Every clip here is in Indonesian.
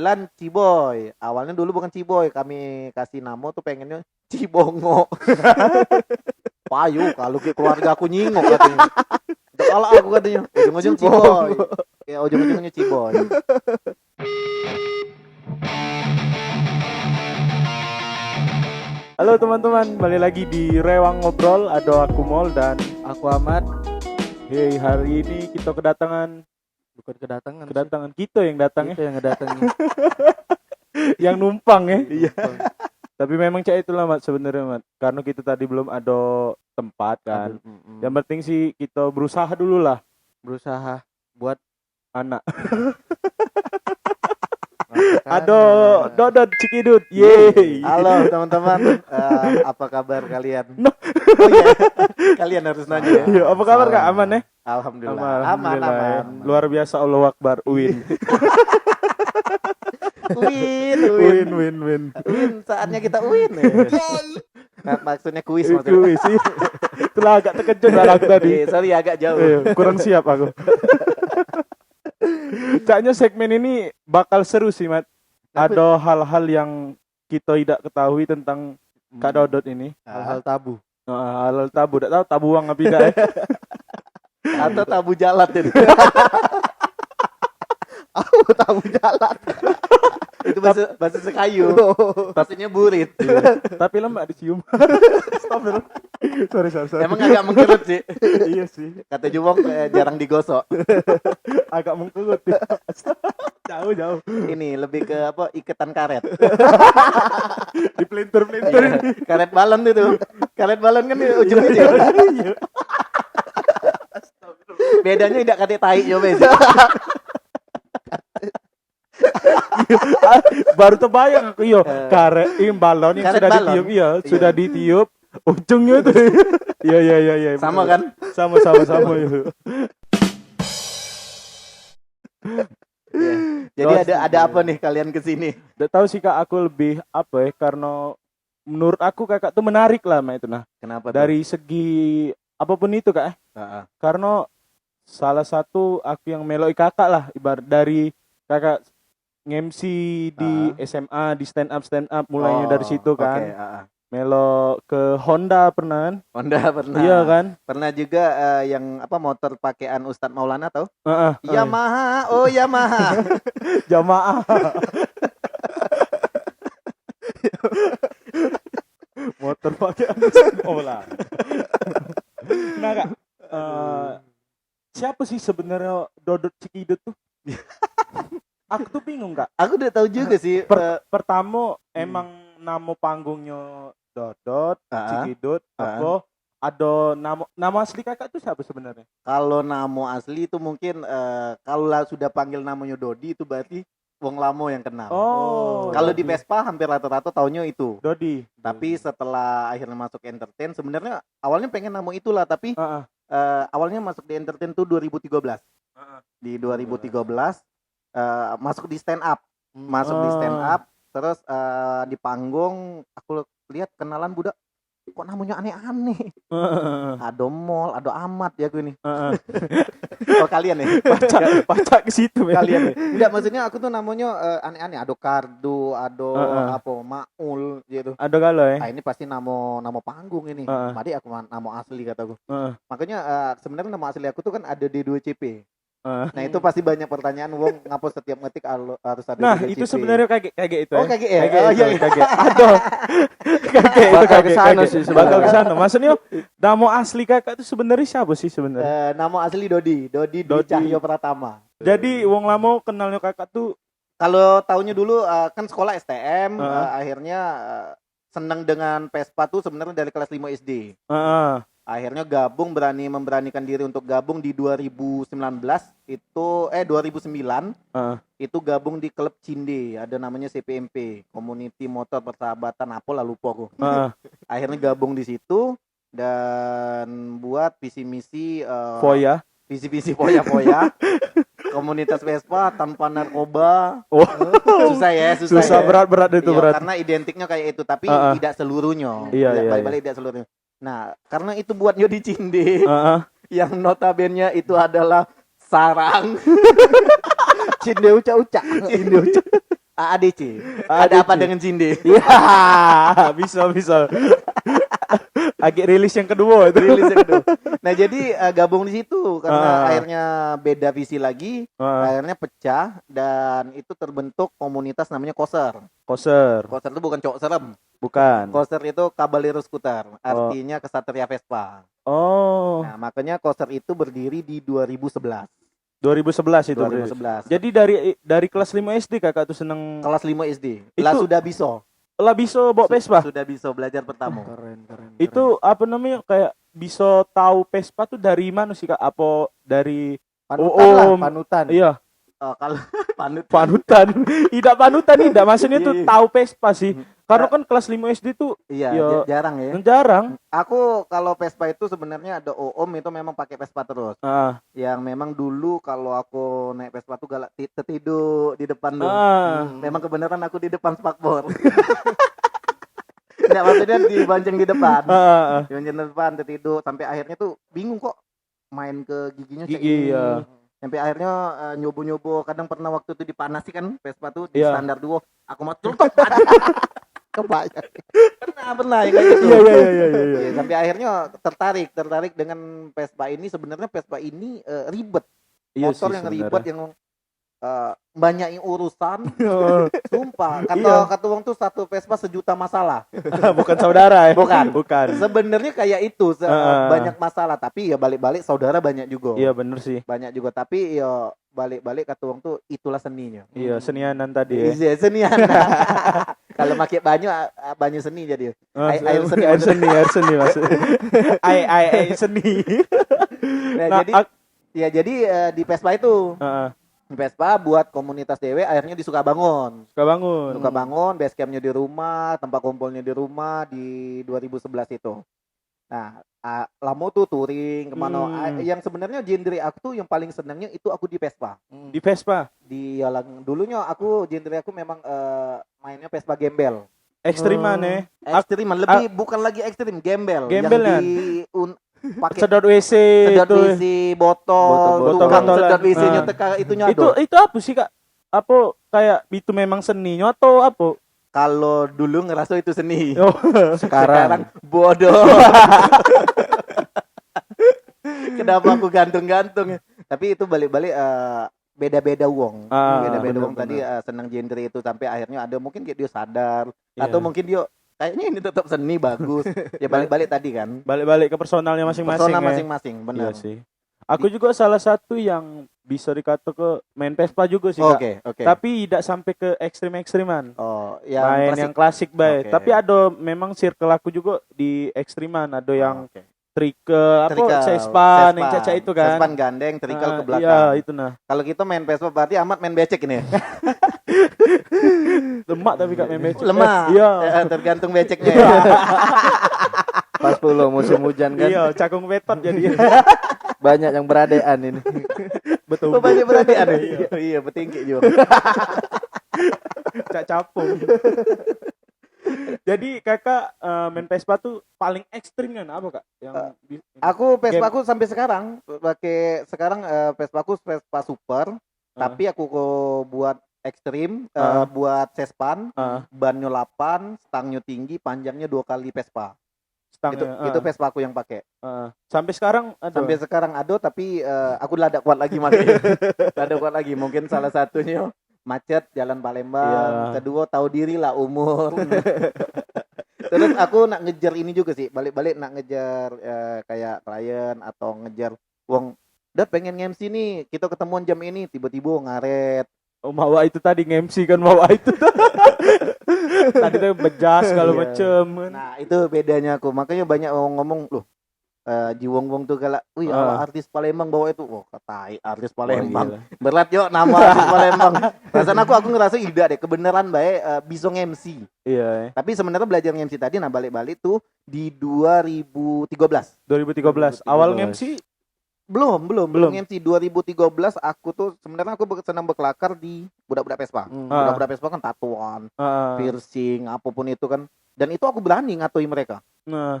Lan Ciboy. Awalnya dulu bukan Ciboy, kami kasih nama tuh pengennya Cibongo. Payu kalau ke keluarga aku nyingok katanya. Untuk kalau aku katanya ujung-ujung Ciboy. Ya ujung-ujungnya Ciboy. Halo teman-teman, balik lagi di Rewang Ngobrol. Ada aku Mol dan Aku Ahmad. hey, hari ini kita Bukan kedatangan kita yang datang kita yang ngedatangi. yang numpang ya. Iya. Tapi memang cak itulah Mat sebenarnya Mat. Karena kita tadi belum ada tempat kan. Yang penting sih kita berusaha dulu lah Berusaha buat anak. makan. Aduh, Dodot Cikidut. Yeay. Halo teman-teman, apa kabar kalian? Oh iya, kalian harus nanya ya. Iya, apa kabar Kak? Aman ya? Alhamdulillah. Aman. Ya. Luar biasa, Allahu Akbar. Win. Win. Saatnya kita win. Ya. Nah, maksudnya kuis maksudnya. Kuis sih. Itulah agak terkejut lah aku tadi. Sorry agak jauh. Kurang siap aku. Caknya segmen ini bakal seru sih, Mat. Ada hal-hal yang kita tidak ketahui tentang Kak Dodot ini. Hal-hal tabu. Hal-hal tabu, tidak tahu tabu uang apa tidak ya. Atau tabu jalan jadi. Tabu jalan. Itu bahasa Sekayu. Maksudnya burit. Tapi lembak dicium. Astagfirullah. Sorry. Emang agak mengkerut sih. Iya sih. Kata Jumong jarang digosok. Agak mengkerut. Jauh. Ini lebih ke apa? Iketan karet. Di pelintir-pelintir. Iya, karet balon itu. Karet balon kan ujungnya dia. Bedanya tidak kate tai yo wes. Baru terbayang aku karet balon yang Karet sudah balon. ditiup sudah ditiup ujungnya itu. Iya. Sama kan? Sama ya. Iya. Jadi ada apa nih kalian kesini? Nggak tahu sih Kak, aku lebih apa ya, karena menurut aku Kakak tuh menarik lah Mak, itu nah. Kenapa? Dari segi apapun itu Kak. Heeh. Karena salah satu aku yang meloi Kakak lah, ibarat dari Kakak nge-MC di SMA, di stand up mulainya dari situ kan. Okay, Melo ke Honda pernah kan? Honda pernah. Iya kan? Pernah juga yang apa motor pakaian Ustadz Maulana tahu? Heeh. Yamaha, Yamaha. Jamaah. Motor pakai Maulana. Nah Kak, siapa sih sebenarnya Dodot Cikidut tuh? Aku tuh bingung Kak. Aku udah tahu juga sih. Pertama emang nama panggungnya Dodot Cikidut apa? Ada nama asli Kakak tuh siapa sebenarnya? Kalau nama asli itu mungkin kalau sudah panggil namanya Dodi itu berarti wong lamo yang kenal. Kalau di Vespa hampir rata-rata taunya itu. Dodi. Tapi setelah akhirnya masuk entertain, sebenarnya awalnya pengen nama itulah, tapi awalnya masuk di entertain tuh 2013. Di 2013 masuk di stand up. Terus di panggung aku lihat kenalan budak kok namanya aneh-aneh. Ada Mol, ada Ahmad ya gue nih. Oh kalian ya? Baca ke situ ya. Kalian ya? Enggak, maksudnya aku tuh namanya aneh-aneh. Ada Kardo, ada apa Maul gitu. Ada galau ya. Nah, ini pasti nama panggung ini. Mari aku nama asli kataku. Makanya sebenarnya nama asli aku tuh kan ada di 2CP. Nah itu pasti banyak pertanyaan wong ngapa setiap ngetik harus ada. Nah di itu CP. sebenarnya kayak itu. Kayak ya. Kayak. Aduh. Kayak ke sana sih bakal ke sana. Maksudnya nama asli Kakak itu sebenarnya siapa sih sebenarnya? Nama asli Dodi Cahyo Pratama. Jadi wong lama kenalnya Kakak tuh kalau tahunnya dulu kan sekolah STM, akhirnya senang dengan Vespa tuh sebenarnya dari kelas 5 SD. Akhirnya memberanikan diri untuk gabung di 2009 itu 2009 itu gabung di klub Cinde, ada namanya CPMP, Community Motor Persahabatan apalah lupa aku. Akhirnya gabung di situ dan buat visi misi visi Foya komunitas Vespa tanpa narkoba. Susah berat itu berat. Karena identiknya kayak itu tapi tidak seluruhnya. Iya. Balik tidak seluruhnya. Nah, karena itu buatnya di Cinde, yang notabene itu adalah sarang. Cinde uca-uca. AADC. Ada apa dengan Cinde? Iya, bisa. Agak rilis yang kedua itu. Rilis yang kedua. Nah jadi gabung di situ karena akhirnya beda visi lagi, akhirnya pecah dan itu terbentuk komunitas namanya Koser. Koser Itu bukan cowok serem. bukan. Koser itu Cavalier Scooter, artinya kesatria Vespa. Oh, Nah makanya Koser itu berdiri di 2011. 2011 itu berarti. 2011. Jadi dari kelas 5 SD kakak tuh seneng Kelas 5 SD. Itu- Lah sudah bisa. lah bisa bawa Vespa. Sudah bisa belajar pertama. Keren. Itu apa namanya kayak bisa tahu Vespa tuh dari mana sih kak? Apa dari panutan lah, Oh, panutan. iya Kalau panut panutan? Tidak maksudnya tuh Iya. tahu Vespa sih. Karena kan kelas 5 SD tuh iya Yo. jarang ya. jarang. Aku kalau Vespa itu sebenarnya ada om itu memang pakai Vespa terus. Ah, Yang memang dulu kalau aku naik Vespa tuh galak tertidur di depan tuh. Memang kebenaran aku di depan spakbor. Enggak maksudnya dibonceng di depan. Dibonceng di depan tertidur sampai akhirnya tuh bingung kok main ke giginya kayak Gigi, ini. ya. Sampai akhirnya nyobo-nyobo kadang pernah waktu itu dipanasi kan Vespa tuh di Iya. standar duo. Aku mau tutup. Kebayang. Pernah yang kayak gitu. Iya. Iya, sampai akhirnya tertarik dengan Vespa ini. Sebenarnya Vespa ini ribet. Iya Motor sih, yang sebenarnya. ribet yang banyak urusan. Sumpah, Iya. kata uang tuh satu Vespa sejuta masalah. Bukan saudara ya? Bukan. Sebenarnya kayak itu banyak masalah, tapi ya balik-balik saudara banyak juga. Iya bener sih. Banyak juga, tapi ya balik-balik kata uang tuh itulah seninya. Iya senianan tadi ya. Iya, senian. Kalau pakai banyu seni jadi. Air seni. Air seni maksudnya. Air seni. Nah, jadi di Vespa itu. Di Vespa buat komunitas dewe akhirnya di Sukabangun. Sukabangun, base campnya di rumah, tempat kumpulnya di rumah di 2011 itu. Nah, lama tuh touring kemana. Yang sebenarnya genre aku tuh yang paling senangnya itu aku di Vespa. Di Vespa. Di yang dulunya genre aku memang mainnya Vespa gembel. Ekstriman ya. Ekstriman lebih bukan lagi ekstrim, gembel. Gembel yang kan? pakai Sedot WC sedot itu. WC, botol, tukang Botol-botolan. sedot WC-nya itunya Itu apa sih kak? Apa kayak itu memang seninya atau apa? Kalau dulu ngerasa itu seni. Oh. Sekarang bodoh. Kenapa aku gantung-gantung? Tapi itu balik-balik beda-beda wong. Beda-beda wong tadi senang genre itu sampai akhirnya ada mungkin dia sadar atau mungkin dia kayaknya ini tetap seni bagus. Ya balik-balik tadi kan. Balik-balik ke personalnya masing-masing. Persona ya? masing-masing, benar. Iya sih. Aku juga salah satu yang bisa dikata ke main Vespa juga sih kak. Oke. Tapi tidak sampai ke ekstrim-ekstriman. Oh, main yang klasik baik. Oke. Tapi ada memang circle aku juga di ekstriman. Ada yang trikel, Sespan, yang caca itu kan. Sespan gandeng, trikel ke belakang. Iya, itu nah. Kalau kita main Vespa berarti amat main becek ini. Lemak tapi kak main becek. Lemah. Iya. Tergantung beceknya. Ya. Pas puluh musim hujan kan. Iya, cakung betot jadi. Banyak yang beradean ini. Betul. Banyak berarti aneh. Iya, betinggi juga. Cak capung. Jadi kakak main Vespa tuh paling ekstrim kan apa kak? Yang Aku Vespa aku sampai sekarang pakai Vespa aku Vespa Super, tapi aku buat ekstrim, buat Sespan, bannya 8, stangnya tinggi, panjangnya 2 kali Vespa. Itu Vespa aku yang pakai. Sampai sekarang ada. Sampai sekarang ada, tapi aku udah ada kuat lagi makanya. Ada kuat lagi, mungkin salah satunya macet jalan Palembang, kedua tahu diri lah umur. Terus aku nak ngejar ini juga sih, balik-balik nak ngejar kayak klien atau ngejar wong. Dat pengen MC nih, kita ketemuan jam ini, tiba-tiba ngaret. Oh, bawa itu tadi MC kan bawa itu. Tadi tuh bejas kalau macem. Nah, itu bedanya aku. Makanya banyak orang ngomong, loh, Jiwong-wong tuh galak, wih artis Palembang bawa itu. Oh, katai artis Palembang. Berat yuk nama artis Palembang. Perasaan aku ngerasa tidak deh, kebenaran baik bisa MC. Iya. Tapi sebenarnya belajar MC tadi, nah balik-balik tuh di 2013. Awal MC? Belum MC 2013 aku tuh sebenarnya aku senang berkelakar di budak-budak Vespa. Budak-budak Vespa kan tatoan, piercing, apapun itu kan. Dan itu aku berani ngatoi mereka.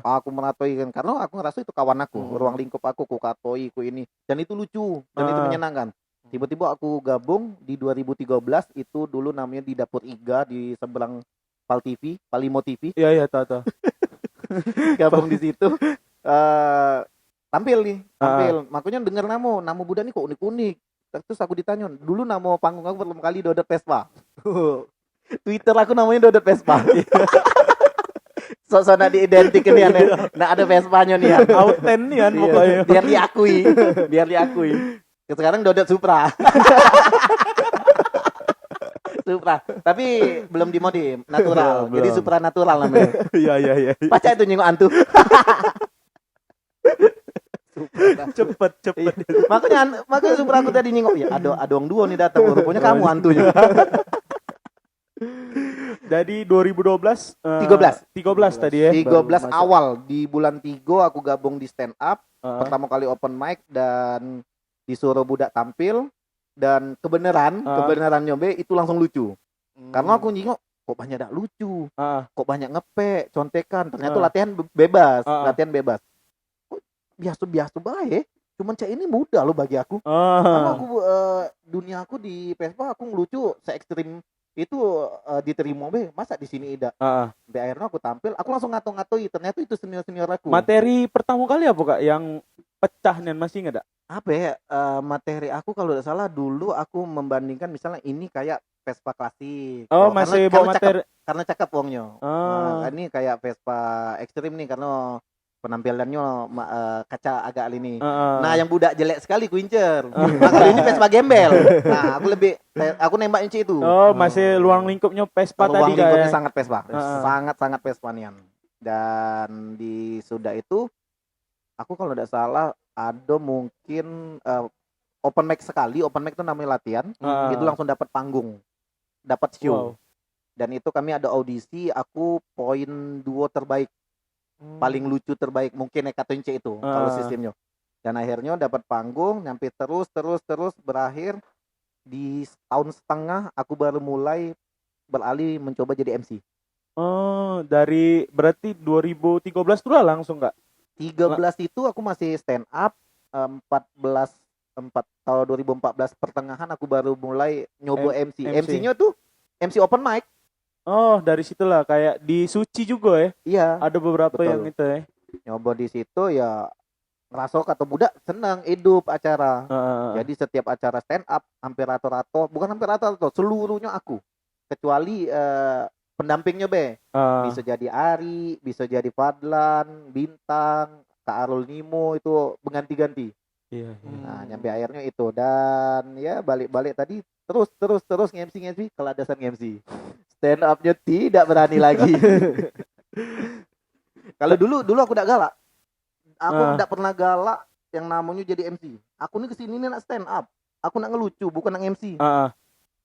Aku menatoi kan karena aku ngerasa itu kawan aku, ruang lingkup aku katoi, ku ini. Dan itu lucu dan itu menyenangkan. Tiba-tiba aku gabung di 2013, itu dulu namanya di Dapur Iga di seberang Pal TV, Palimo TV. Iya, tahu. Gabung di situ. Tampil. Makanya denger nama Buddha nih kok unik-unik. Terus aku ditanya, dulu nama panggung aku pertama kali Dodot Vespa. Twitter aku namanya Dodot Vespa. Sok-sok nak diidentik nih ya. Nah ada Vespanya nih ya. Auten nih kan pokoknya. Biar diakui. Sekarang Dodot Supra. Supra. Tapi belum dimodif, natural. Jadi Supra natural namanya. Iya. Paca itu nyengok antu. Cepet. Makanya Supra aku tadi nyengok. Ya ada orang dua nih datang. Rupanya kamu hantunya. Jadi 2012 13 tadi ya. 13 awal di bulan 3 aku gabung di stand up. Pertama kali open mic dan disuruh budak tampil, dan kebenaran nyobe itu langsung lucu. Karena aku nyingok kok banyak dak lucu. Kok banyak ngepek, contekan. Ternyata latihan bebas. Kok biasa baik. Cuman cek ini mudah loh bagi aku. Karena aku dunia aku di Vespa aku ngelucu se-ekstrim itu diterima masa di sini tidak. Sampai akhirnya aku tampil, aku langsung ngato-ngatoi, ternyata itu senior aku. Materi pertama kali apa Kak yang pecah nih, masih enggak ada? Apa ya, materi aku kalau tidak salah dulu aku membandingkan misalnya ini kayak Vespa klasik. Masih bawa materi karena cakep wongnya. Nah, ini kayak Vespa ekstrim nih karena penampilannya kaca agak ini. Nah, yang budak jelek sekali kuincer. Nah, kali ini Vespa gembel. Nah, aku nembak inci itu. Masih luang lingkupnya Vespa tadi luang lingkupnya kayak. Sangat Vespa. Sangat Vespanian. Dan di sudah itu aku kalau tidak salah ada mungkin open mic sekali. Open mic itu namanya latihan. Itu langsung dapat panggung. Dapat show. Dan itu kami ada audisi, aku poin 2 terbaik. Paling lucu terbaik mungkin Ekatonce itu kalau sistemnya. Dan akhirnya dapat panggung, nyampe terus berakhir di tahun setengah aku baru mulai beralih mencoba jadi MC. Dari berarti 2013 tuh lah langsung Kak? 13 itu aku masih stand up, tahun 2014 pertengahan aku baru mulai nyoba MC. MC-nya tuh MC open mic. Dari situlah kayak di Suci juga ya. Iya. Ada beberapa betul. yang itu ya. Nyoba di situ ya ngerasok atau budak senang hidup acara. Jadi setiap acara stand up hampir rata-rata, bukan hampir rata-rata, seluruhnya aku. Kecuali pendampingnya bisa jadi Ari, bisa jadi Fadlan, Bintang, Kak Arul Nimo, itu berganti-ganti. Iya. Nah, nyampe akhirnya itu, dan ya balik-balik tadi terus nge-MC keladasan nge-MC. Stand up-nya tidak berani lagi. Kalau dulu aku tidak galak. Aku tidak pernah galak yang namanya jadi MC. Aku nih kesini nih nak stand up. Aku nak ngelucu, bukan nak MC.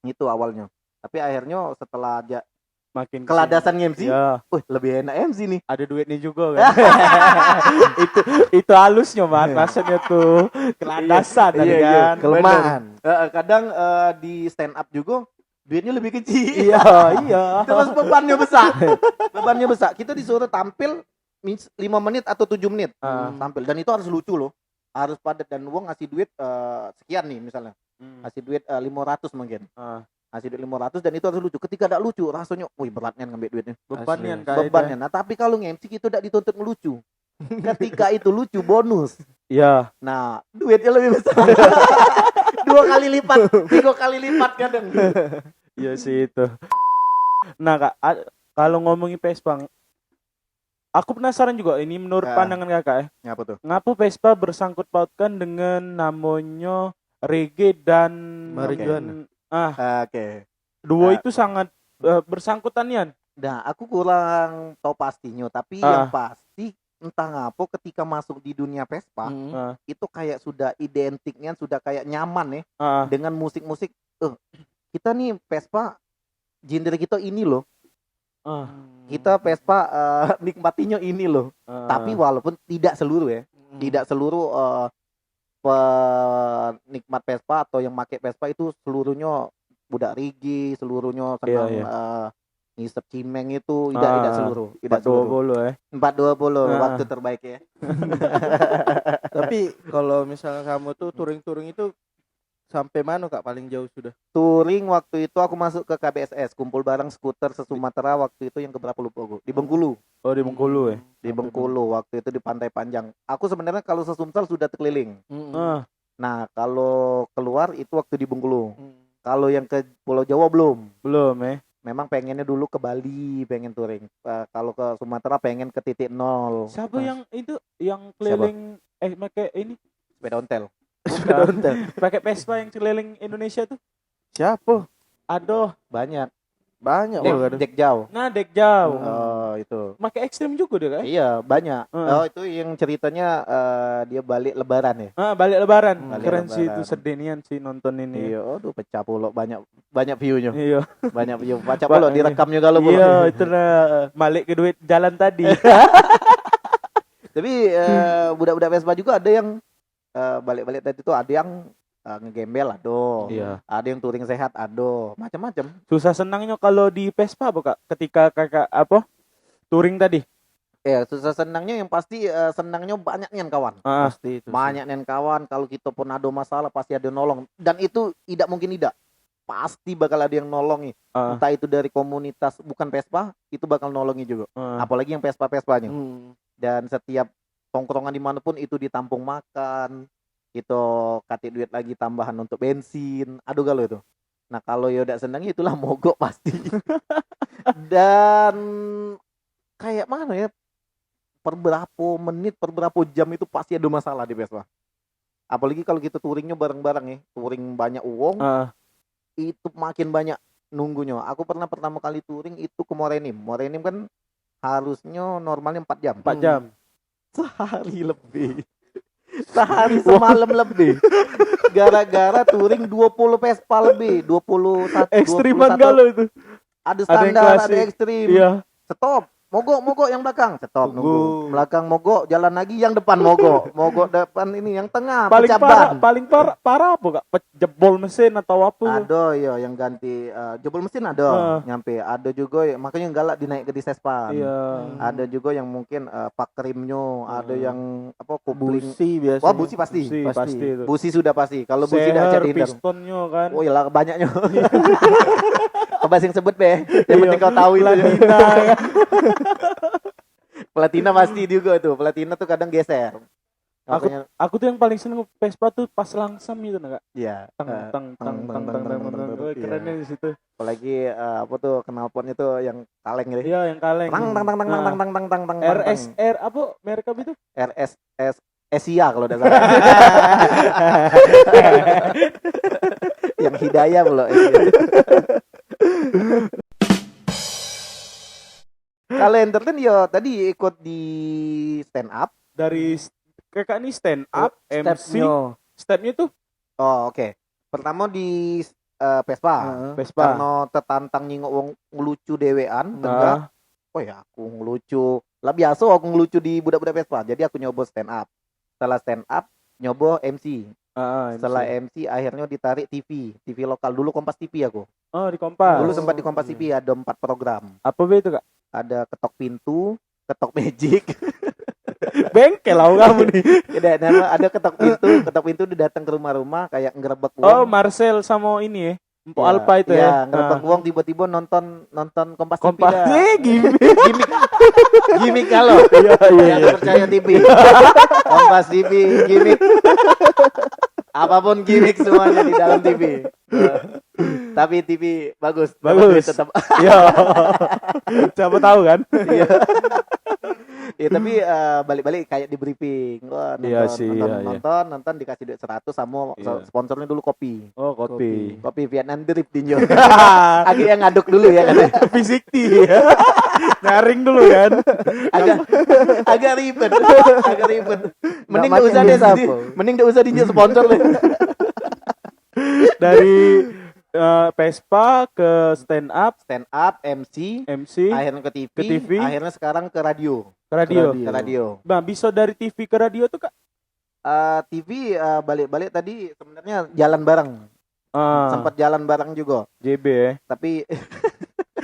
Itu awalnya. Tapi akhirnya setelah makin keladasan MC, ya. Lebih enak MC nih. Ada duitnya juga kan. itu halusnya maksudnya tuh keladasan kan. Kelemahan. Kadang di stand up juga duitnya lebih kecil. Iya. Terus bebannya besar. Kita disuruh tampil 5 menit atau 7 menit tampil, dan itu harus lucu loh, harus padat, dan uang ngasih duit sekian nih misalnya, ngasih duit 500 mungkin, ngasih duit 500, dan itu harus lucu. Ketika tidak lucu rasanya, beratnya ngambil duitnya, bebannya. Nah tapi kalau nge-MC kita tidak dituntut ngelucu. Ketika itu lucu bonus. Iya. Nah duitnya lebih besar. 2 kali lipat, 3 kali lipat kadang. Iya sih itu. Nah Kak, kalau ngomongin Vespa, aku penasaran juga ini menurut pandangan Kakak ya. Ngapa tuh? Ngapa Vespa bersangkut pautkan dengan namanya reggae dan marijuana? Oke. Dua itu sangat bersangkutan ya. Nah, aku kurang tahu pastinya, tapi yang pasti entah ngapa ketika masuk di dunia Vespa itu kayak sudah identiknya, sudah kayak nyaman ya dengan musik-musik. Kita nih Vespa, genre kita ini loh. Kita Vespa nikmatinya ini loh. Tapi walaupun tidak seluruh ya. Tidak seluruh penikmat Vespa atau yang pakai Vespa itu seluruhnya budak reggae, seluruhnya senang ngisep cimeng itu, tidak seluruh. Tidak 420 waktu terbaik ya. Tapi kalau misalnya kamu tuh touring itu sampai mana Kak paling jauh sudah? Touring waktu itu aku masuk ke KBSS, kumpul bareng skuter se-Sumatera waktu itu yang keberapa lupa aku. Di Bengkulu. Oh di Bengkulu ya. Di Bengkulu waktu itu di Pantai Panjang. Aku sebenarnya kalau se-Sumsel sudah terkeliling. Nah, kalau keluar itu waktu di Bengkulu. Kalau yang ke Pulau Jawa belum. Belum ya. Memang pengennya dulu ke Bali, pengen touring. Kalau ke Sumatera pengen ke titik nol. Siapa yang itu yang keliling pakai ini Sepeda ontel. sepeda ontel. Pakai Vespa yang keliling Indonesia tuh. Siapa? Aduh, banyak. Banyak Dek jauh. Nah, dek jauh. Oh, itu. Pakai ekstrim juga dia kan? Iya, banyak. Oh, itu yang ceritanya dia balik lebaran ya. Balik lebaran. Balik Keren sih lebaran. itu sedenian sih nonton ini. Iya, aduh pecah pulok banyak view-nya. Iya. Banyak view. Pecah pulok direkamnya kalau pulok. Iya, itulah balik ke duit jalan tadi. Tapi budak-budak Vespa juga ada yang balik-balik tadi tuh ada yang ngegembel aduh. Iya. Ada yang touring sehat aduh, macam-macam. Susah senangnya kalau di Vespa apa Kak? Ketika Kakak touring tadi. Ya, susah senangnya yang pasti senangnya banyak nian kawan. Pasti itu. Banyak nian kawan, kalau kita pun ada masalah pasti ada yang nolong. Dan itu tidak mungkin tidak. Pasti bakal ada yang nolongi. Entah itu dari komunitas bukan Vespa, itu bakal nolongi juga. Apalagi yang Vespa-Vespanya. Dan setiap tongkrongan dimanapun itu ditampung makan. Itu kasih duit lagi tambahan untuk bensin. Aduh galau itu. Nah kalau ya udah senangnya itulah mogok pasti. Dan kayak mana ya? Per berapa menit, per berapa jam itu pasti ada masalah di Vespa. Apalagi kalau kita touringnya bareng-bareng ya. Touring banyak uang. Itu makin banyak nunggunya. Aku pernah pertama kali touring itu ke Morenim. Morenim kan harusnya normalnya 4 jam. 4 jam. Sehari lebih. Sehari semalam lebih. Gara-gara touring 20 Vespa lebih. 21. Ekstriman 21. galau itu. Ada Ada yang standar, ada klasik. ekstrim. Iya. Stop. Mogok yang belakang. Stop Tunggu. nunggu. Belakang mogok, jalan lagi yang depan mogok. Mogok depan ini yang tengah Paling pecah parah, ban. paling parah apa Kak? Jebol mesin atau apa? Ada ya yang ganti jebol mesin ada nyampe. Ada juga makanya yang galak dinaik ke di Sespan. Iya. Ada juga yang mungkin pak rimnya, ada yang apa kopling. Busi biasa. Wah, busi pasti. Pasti itu. Busi sudah pasti. Kalau busi dah Seher, jadi pistonnya kan. Oh iya banyaknya. Kebas yang sebut be. Yang penting kau tahu itu. Platina kan. Platina pasti juga tuh. Platina tuh kadang geser. Makanya, Aku tuh yang paling seneng Vespa tuh pas langsam gitu Kak. iya. Tang. Kerennya di situ. Apalagi apa tuh knalpotnya tuh yang kaleng gitu. Iya, yang kaleng. Tang. RSR apa merek apa itu? RSS Asia kalau udah salah. Yang Hidayah belum. Kalau entertain ya tadi ikut di stand up. Dari Kakak nih stand up, MC, Stepnya. stepnya tuh Oh oke. Pertama di Vespa. Vespa. Karena tertantang nyingok wong ngelucu dewean, enggak. Oh ya aku ngelucu. Lah biasa aku ngelucu di budak-budak Vespa. Jadi aku nyoba stand up. Setelah stand up nyoba MC. Setelah MC akhirnya ditarik TV lokal. Dulu Kompas TV aku. Oh, di Kompas. Dulu sempat di Kompas TV ada 4 program. Apa be itu Kak? Ada ketok pintu, ketok magic. Bengkel lah kamu nih. Ada ketok pintu dia datang ke rumah-rumah kayak ngerebek Oh, uang. Marcel sama ini ya. Empo Ya, Alpa itu ya. ya. Ngerebek uang tiba-tiba nonton Kompas TV. Kompas. dah. Gimik. Gimik kalau. Iya. Percaya TV. Kompas TV gimik. Apapun gimmick semuanya di dalam TV. Tapi TV bagus. Tetap. Iya. Siapa tahu kan? Iya. Ya tapi balik-balik kayak di briefing. Wah, nonton dikasih duit 100 sama sponsornya dulu kopi. Oh, kopi. Kopi Vietnam drip tinjau. Akhirnya ngaduk dulu ya kan. Fisikti ya. Nyaring dulu kan. Agak ribet. Mending enggak usah deh. Mending enggak usah dinjau sponsor deh. Dari Vespa ke stand up, MC, MC, akhirnya ke TV, akhirnya sekarang ke radio. ke radio. Nah, bisa dari TV ke radio tuh Kak? TV balik-balik tadi sebenarnya jalan bareng. Sempat jalan bareng juga. JB ya. Tapi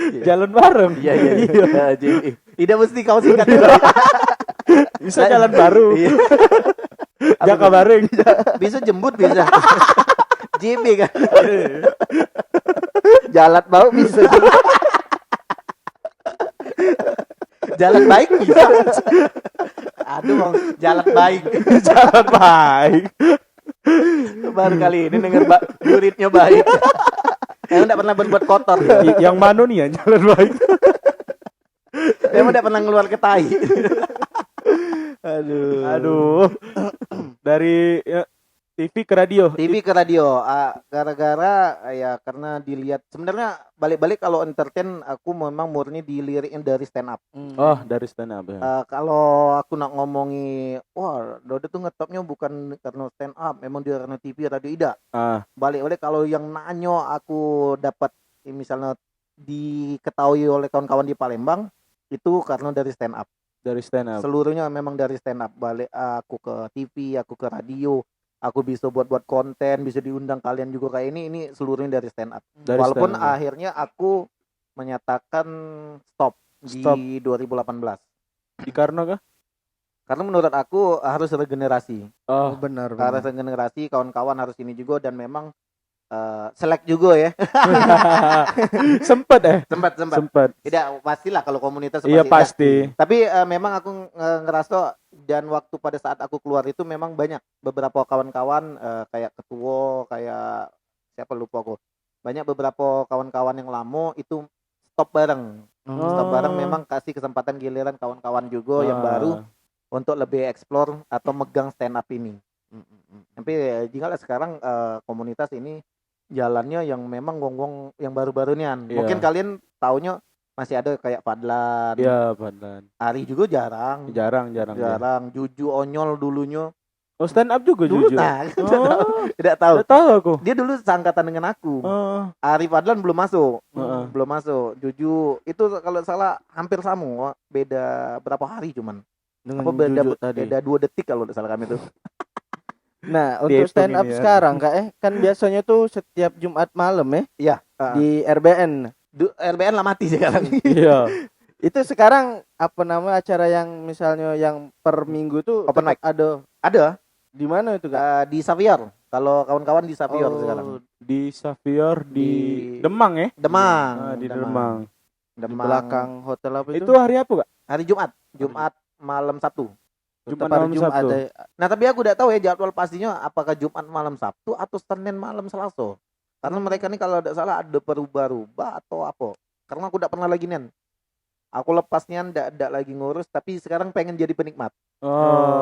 Jalan bareng. Iya. JB. Tidak mesti kau singkat juga. Bisa jalan baru. Iya. Jaka bareng. Bisa jembut bisa. JB kan. Jalan bau bisa. Jalan baik bisa. Aduh bang, jalan baik. Jalan baik. Baru kali ini denger juritnya baik. Emang tidak pernah berbuat kotor. Yang mana nih ya jalan baik? Emang tidak pernah ngeluar ke tai. Aduh. Dari TV ke radio. TV ke radio, gara-gara ya karena dilihat sebenarnya balik-balik kalau entertain aku memang murni dilirikin dari stand up. Oh, dari stand up ya. Kalau aku nak ngomongi, wah Dodo tuh ngetopnya bukan karena stand up, memang dia karena TV radio tidak. Balik-balik kalau yang nanyo aku dapat misalnya diketahui oleh kawan-kawan di Palembang itu karena dari stand up. Dari stand up. Seluruhnya memang dari stand up. Balik aku ke TV, aku ke radio. Aku bisa buat konten, bisa diundang kalian juga kayak ini seluruhnya dari stand up. Walaupun stand up. akhirnya aku menyatakan stop di 2018. Karena kah? Karena menurut aku harus regenerasi. Oh, benar. Harus regenerasi, kawan-kawan harus ini juga dan memang selek juga ya. Sempat. Tidak pastilah kalau komunitas iya pasti. Tapi memang aku ngerasa dan waktu pada saat aku keluar itu memang banyak beberapa kawan-kawan kayak ketua, kayak siapa lupa aku. Banyak beberapa kawan-kawan yang lama itu stop bareng. Stop bareng memang kasih kesempatan giliran kawan-kawan juga yang baru untuk lebih explore atau megang stand up ini. Tapi jika sekarang komunitas ini jalannya yang memang gonggong yang baru-baru nian. Mungkin kalian taunya masih ada kayak Fadlan. Iya, Fadlan. Ari juga jarang. Juju Onyol dulunya. Oh, stand up juga dulu Juju. Tidak tahu. Tidak tahu aku. Dia dulu seangkatan dengan aku. Ari Fadlan belum masuk. Belum masuk. Juju itu kalau salah hampir sama, beda berapa hari cuman. Dengan beda 2 detik kalau tidak salah kami itu. Nah, untuk stand up sekarang kan biasanya tuh setiap Jumat malam ya. Iya, di RBN. RBN lah mati sekarang. Iya. Itu sekarang apa nama acara yang misalnya yang per minggu tuh open mic ada. Di mana itu, Kak? Di Xavier. Kalau kawan-kawan di Xavier sekarang. Di Xavier di Demang ya? Demang. Di Demang. Di belakang hotel apa itu? Itu hari apa, Kak? Hari Jumat malam Sabtu. Jumat Sabtu. Nah, tapi aku udah tahu ya jadwal pastinya apakah Jumat malam Sabtu atau Senin malam Selasa. Karena mereka nih kalau tidak salah ada berubah-ubah atau apa. Karena aku tidak pernah lagi nen. Aku lepasnya tidak lagi ngurus, tapi sekarang pengen jadi penikmat.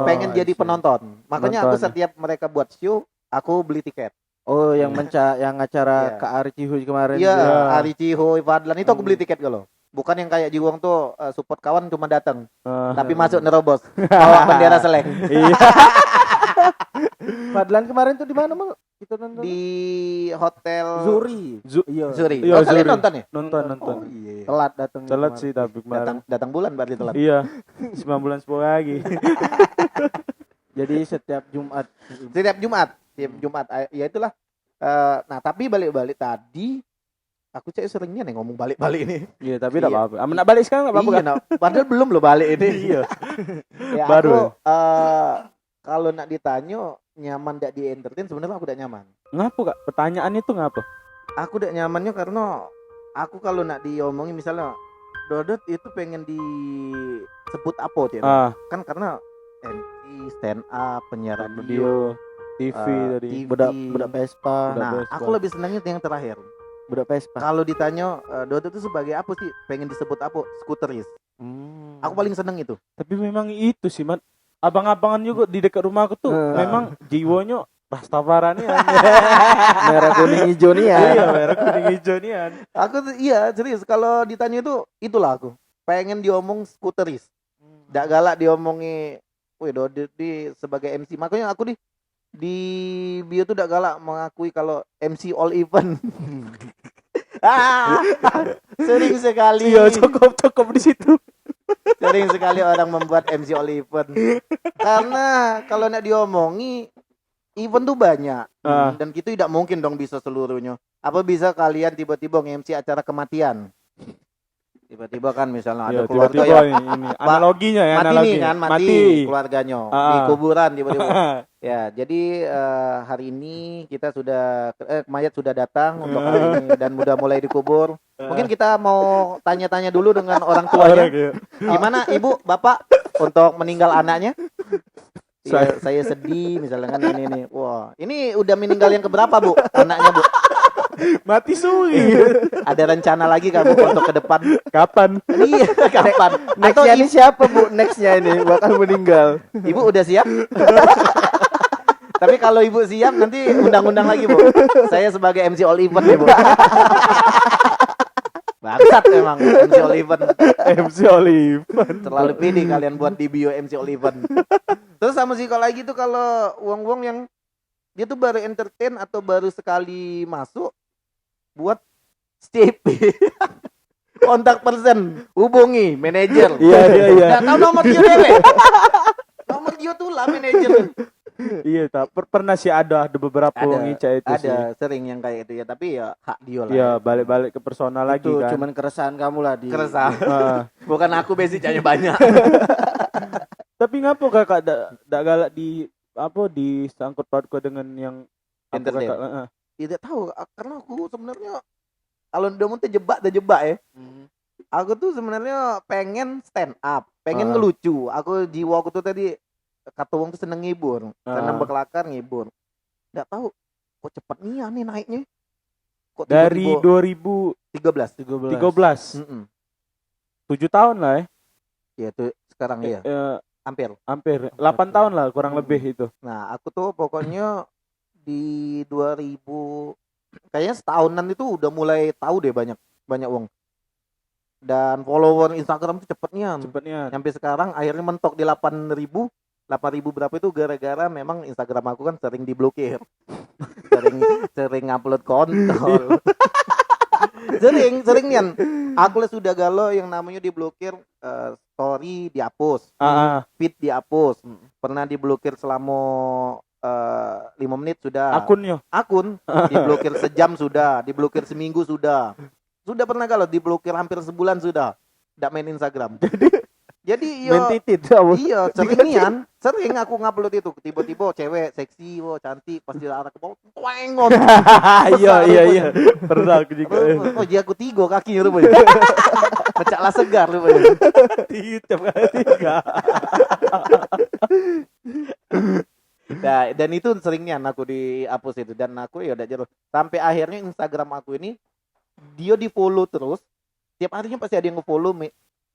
Pengen jadi penonton. Makanya aku setiap mereka buat show, aku beli tiket. Oh, yang yang acara Kak Ari Cihuy kemarin. Iya, Ari Cihuy, Fadlan itu aku beli tiket kalau. Bukan yang kayak Jiwong tuh support kawan cuma datang, tapi masuk nerobos, bawa bendera seleng. Iya. Fadlan kemarin tuh di mana Mal? Kita nonton di hotel Zuri. Zuri. Iya, kalian nonton ya? Nonton. Oh, iya. Telat datang. Telat sih tapi kemarin. Datang bulan berarti telat. Iya. 9 bulan 10 lagi. Jadi setiap Jumat. Ya itulah. Nah, tapi balik-balik tadi aku seringnya nih ngomong balik-balik ini. Iya, tapi enggak apa-apa. Nak balik sekarang enggak apa-apa. Iya, padahal belum lo balik ini. Iya. Ya, baru. Aku, kalau nak ditanya nyaman enggak di entertain, sebenarnya aku udah nyaman. Ngapa, Kak? Pertanyaan itu ngapa? Aku udah nyamannya karena aku kalau nak diomongin misalnya Dodot itu pengen disebut apa sih? Kan karena MC, stand up, penyiar radio, TV tadi. Budak Vespa. Aku lebih senangnya yang terakhir. Budak Vespa. Kalau ditanya Dodot itu sebagai apa sih? Pengen disebut apa? Skuteris. Aku paling seneng itu. Tapi memang itu sih, Man. Abang-abangan juga di dekat rumah aku tuh memang jiwanya Rastafarian. Merah kuning hijau nih ya. Iya, merah kuning hijau nih. Aku tuh serius kalau ditanya itulah aku. Pengen diomong skuteris. Nggak galak diomongi, wih Dodot di sebagai MC. Makanya aku di bio tuh nggak galak mengakui kalau MC all event. Sering sekali. Iya, cukup di situ. Sering sekali orang membuat MC all event. Karena kalau nak diomongi event tuh banyak. Dan kita tidak mungkin dong bisa seluruhnya. Apa bisa kalian tiba-tiba nge-MC acara kematian? Tiba-tiba kan misalnya Ya, ada keluarga tiba-tiba yang ini analoginya ya, mati analogi. nih kan, mati keluarganya di kuburan tiba-tiba. Ya, jadi hari ini kita sudah mayat sudah datang untuk hari ini dan udah mulai dikubur. Mungkin kita mau tanya-tanya dulu dengan orang tuanya. Gimana Ibu, Bapak untuk meninggal anaknya? Saya sedih misalnya kan ini nih. Wah, ini udah meninggal yang keberapa, Bu? Anaknya, Bu? Mati suwi. Ada rencana lagi kamu untuk ke depan? Kapan? Iya, kapan? Nextnya ini siapa Bu? Nextnya ini bakal meninggal. Ibu udah siap? Tapi kalau Ibu siap nanti undang-undang lagi, Bu. Saya sebagai MC All Event ya, Bu. Bangsat emang MC All Event. MC Olivan. Terlalu pede kalian buat di bio MC All Event. Terus sama sih kalau lagi tuh kalau uang-uang yang dia tuh baru entertain atau baru sekali masuk buat CP. Kontak person, hubungi manajer. Iya. Nggak tahu nomor dia dewe. Nomor dia tuh lah manajer. Iya, pernah sih ada beberapa Ada, ngica itu sih. ada sering yang kayak itu ya, tapi ya hak dia lah. Iya, balik-balik ke personal lagi Itu kan. cuman keresahan kamu lah di Keresahan. Bukan aku basicnya banyak. Tapi ngapa kakak dak galak di apa di sangkut pautku dengan yang apa Entertain. kakak? Tidak tahu karena aku sebenarnya kalau udah mau terjebak ya. Aku tuh sebenarnya pengen stand up, pengen ngelucu. Jiwa aku tuh tadi kata wong tuh seneng ngibur, seneng berkelakar ngibur. Nggak tahu kok cepet nih naiknya. Kok Dari 2013. 2013. 7 tahun lah ya. Ya tuh sekarang ya. Hampir 8 tahun lah kurang lebih itu. Nah, aku tuh pokoknya di 2000 kayaknya setahunan itu udah mulai tahu deh banyak wong. Dan follower Instagram tuh cepetnya. Sampai sekarang akhirnya mentok di 8.000 berapa itu gara-gara memang Instagram aku kan sering diblokir. sering upload kontol. sering Nian. Aku sudah galau yang namanya diblokir, story dihapus, feed dihapus. Pernah diblokir selama 5 menit sudah. Akun diblokir sejam sudah, diblokir seminggu sudah. Sudah pernah galau diblokir hampir sebulan sudah. Nggak main Instagram. Jadi iya sering aku ngupload itu tiba-tiba cewek seksi cantik pas dia arah ke bawah tuengon. Iya pernah aku juga. Oh dia aku 3 kakinya rupanya. Pecahlah segar rupanya. Tiap kali 3. Nah, dan itu seringnya aku dihapus itu dan aku ya udah jelas sampai akhirnya Instagram aku ini dia di follow terus tiap harinya pasti ada yang nge-follow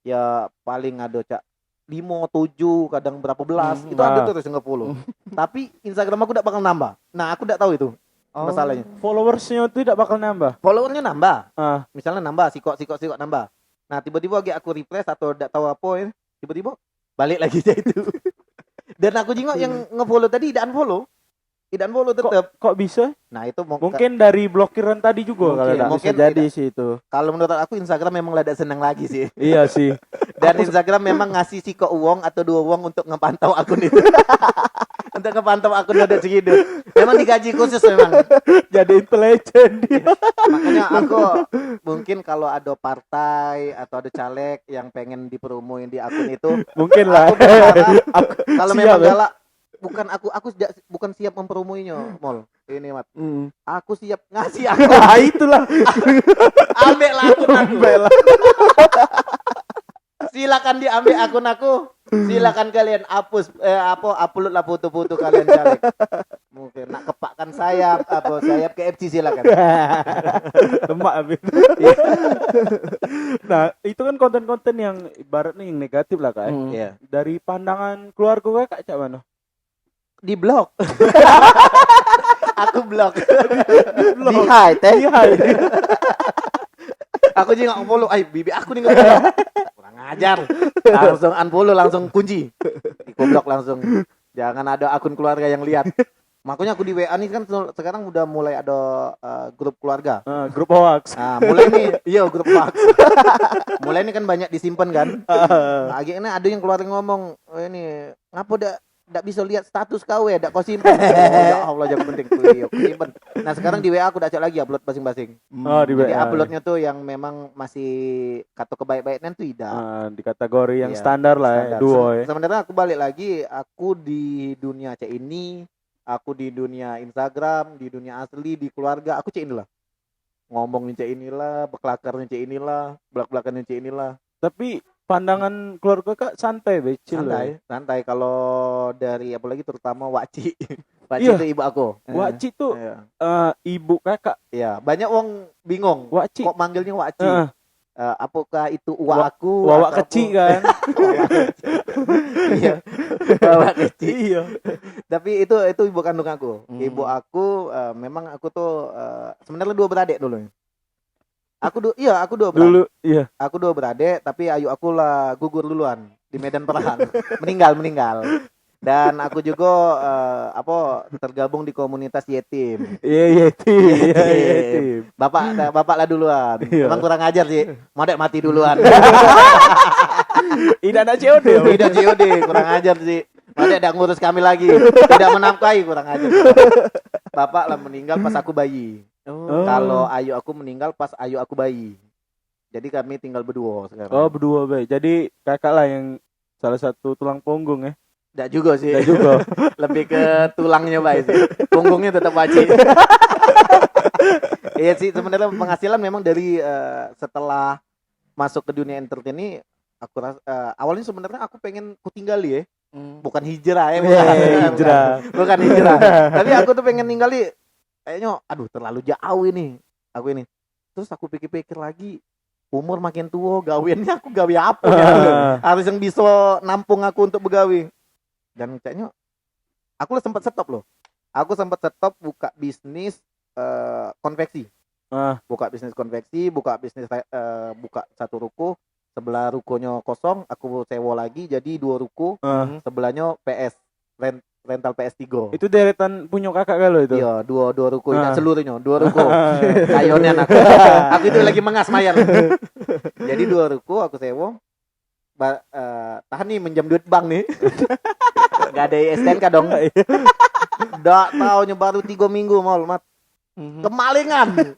ya paling ada 5, 7 kadang berapa belas itu ada terus yang nge-follow. Tapi Instagram aku tidak bakal nambah. Nah aku tidak tahu itu masalahnya. Followersnya itu tidak bakal nambah. Followernya nambah. Misalnya nambah sikok nambah. Nah tiba-tiba lagi aku refresh atau tidak tahu apa ya tiba-tiba balik lagi aja itu. Dan aku jengok yang nge-follow tadi tidak unfollow tetap. Kok bisa? Nah itu mungkin dari blokiran tadi juga mungkin jadi sih itu. Kalau menurut aku Instagram memang lada senang lagi sih. Iya sih. Dan Instagram memang ngasih siko uang atau 2 uang untuk ngepantau akun itu. Untuk ngepantau akun ada segitu. Memang digaji khusus memang. Jadi intelijen dia. Makanya aku mungkin kalau ada partai atau ada caleg yang pengen dipromoin di akun itu mungkin lah. Kalau memang galak bukan aku bukan siap mempromoinya mall ini Mat. Aku siap ngasih aku. Itulah. Ambil lah akun aku. Silakan diambil akun aku. Silakan kalian hapus upload lah foto-foto kalian caleg. Mungkin nak kepakkan sayap KFC silakan. Lemak habis. Nah, itu kan konten-konten yang ibaratnya yang negatif lah Kak. Iya. Dari pandangan keluarga Kak cak mana? Di blok. Aku blok. Di hide. Aku juga nge-follow, bibi aku nih nge-follow. Kurang ajar. Langsung unfollow, langsung kunci. Di-blok langsung. Jangan ada akun keluarga yang lihat. Makanya aku di WA nih kan sekarang udah mulai ada grup keluarga. Grup hoax. Nah, mulai nih, grup hoax. Mulai ini kan banyak disimpan kan. Nah, akhirnya ada yang keluarga ngomong, ini ngapa ndak bisa lihat status kau ya, ndak kau simpen. Ya Allah, jangan penting ku simpen. Nah, sekarang di WA aku udah cek lagi upload masing-masing. Oh, di Jadi WA. uploadnya tuh yang memang masih kata kebaik-baikan tuh tidak. Di kategori yang Iya, standar lah standar. ya, duo ya. Sebenarnya aku balik lagi, aku di dunia cek ini, aku di dunia Instagram, di dunia asli, di keluarga, aku cek inilah. Ngomongin cek inilah, beklakarnya cek inilah, belak-belakannya cek inilah. Tapi pandangan keluarga Kak santai, becil. Santai kalau dari apalagi terutama Waci. Waci Iya. itu ibu aku. Waci tuh Iya. ibu Kakak. Iya, banyak wong bingung. Waci. Kok manggilnya Waci? Apakah itu Wawak atau kecil apa? kan. Iya. Wawak kecil. Iya. Tapi itu ibu kandung aku. Ibu aku memang aku tuh sebenarnya 2 beradik dulu. Aku 2 beradik. Dulu iya. Aku 2 beradik, tapi ayu aku lah gugur duluan di medan perang. meninggal. Dan aku juga tergabung di komunitas yetim. Iya, yetim. Bapak lah duluan. Iya. Emang kurang ajar sih. Modek mati duluan. Tidak ada COD. Tidak COD, kurang ajar sih. Modek tidak ngurus kami lagi. Tidak menafkahi, kurang ajar. Bapak lah meninggal pas aku bayi. Kalau ayu aku meninggal pas ayu aku bayi. Jadi kami tinggal berdua sekarang. Oh, berdua baik. Jadi Kakak lah yang salah satu tulang punggung ya. Enggak juga sih. Enggak juga. Lebih ke tulangnya baik sih. Punggungnya tetap Waci. Iya sih, sebenarnya penghasilan memang dari setelah masuk ke dunia entertain ini aku awalnya sebenarnya aku pengen kutinggali ya. Bukan hijrah ya, bukan hijrah. Tapi aku tuh pengen ninggali kayaknya aduh terlalu jauh ini. Aku ini. Terus aku pikir-pikir lagi, umur makin tua, gawiannya aku gawe apa ya? Harus yang bisa nampung aku untuk begawi. Dan kayaknya aku sempat stop loh. Aku sempat stop buka bisnis konveksi. Buka bisnis konveksi, buka satu ruko, sebelah rukonya kosong, aku sewa lagi jadi 2 ruko, sebelahnya PS, rental PS3. Itu deretan punya Kakak kalau itu. Iya, dua ruko ini seluruhnya, 2 ruko. Kayonnya aku itu lagi mengas mayar. Jadi 2 ruko aku sewa. Tahan nih minjam duit bank nih. Gak ada STNK dong. Udah tahunnya baru 3 minggu mal mat. Kemalingan.